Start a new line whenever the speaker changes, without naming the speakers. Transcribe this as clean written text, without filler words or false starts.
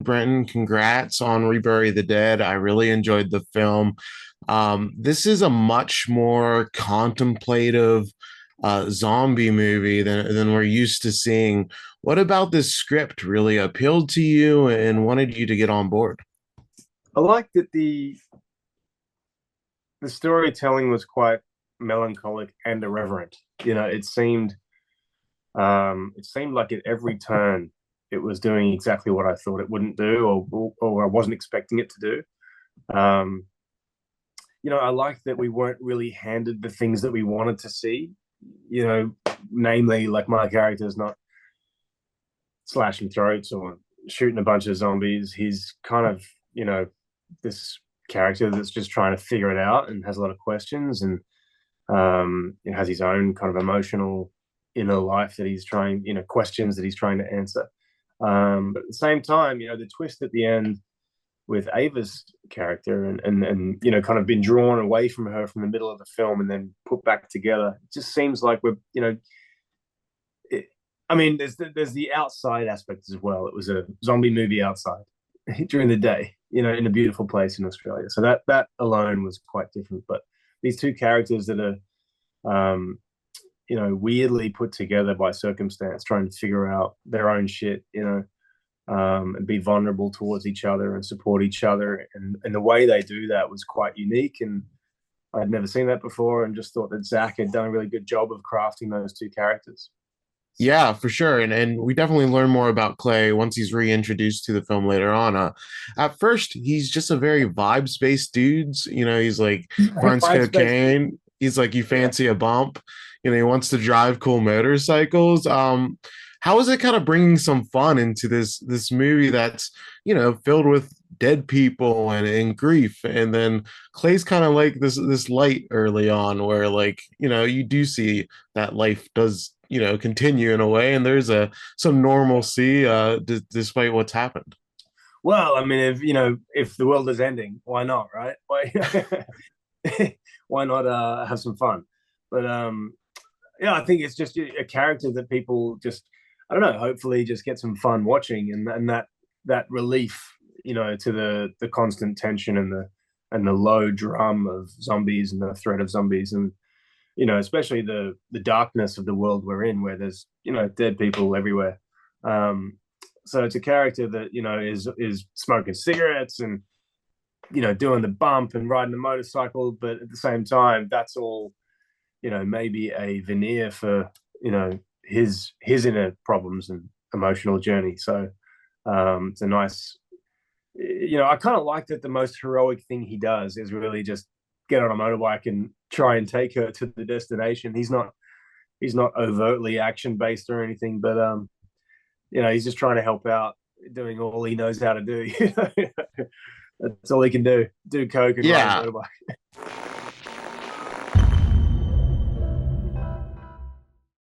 Brenton. Congrats on Rebury the Dead. I really enjoyed the film. This is a much more contemplative zombie movie than we're used to seeing. What about this script really appealed to you and wanted you to get on board?
I like that the storytelling was quite melancholic and irreverent. It seemed like at every turn it was doing exactly what I thought it wouldn't do, or I wasn't expecting it to do. I like that we weren't really handed the things that we wanted to see. Namely, like my character's not slashing throats or shooting a bunch of zombies. He's kind of this character that's just trying to figure it out and has a lot of questions, and has his own kind of emotional inner life that he's trying, questions that he's trying to answer. But at the same time, the twist at the end with Ava's character and kind of been drawn away from her from the middle of the film and then put back together. It just seems like there's the outside aspect as well. It was a zombie movie outside during the day, in a beautiful place in Australia. So that alone was quite different. But these two characters that are, weirdly put together by circumstance, trying to figure out their own shit, and be vulnerable towards each other and support each other. And the way they do that was quite unique. And I'd never seen that before, and just thought that Zach had done a really good job of crafting those two characters.
Yeah, for sure. And we definitely learn more about Clay once he's reintroduced to the film later on. At first, he's just a very vibes-based dudes. He's like runs
Five space.
cocaine. He's like, you
Yeah.
fancy a bump. He wants to drive cool motorcycles. How is it kind of bringing some fun into this movie that's, filled with dead people and grief? And then Clay's kind of like this light early on where like, you do see that life does continue in a way, and there's some normalcy despite what's happened.
Well, I mean, if the world is ending, why not, right? Why not have some fun? But yeah, I think it's just a character that people just, I don't know, hopefully just get some fun watching, and that relief, to the constant tension and the low drum of zombies and the threat of zombies, and especially the darkness of the world we're in, where there's dead people everywhere. So it's a character that is smoking cigarettes and doing the bump and riding the motorcycle, but at the same time, that's all maybe a veneer for his inner problems and emotional journey. So it's a nice. I kind of like that the most heroic thing he does is really just get on a motorbike and try and take her to the destination. He's not overtly action based or anything, but he's just trying to help out, doing all he knows how to do. That's all he can do coke and ride a
Yeah,
motorbike.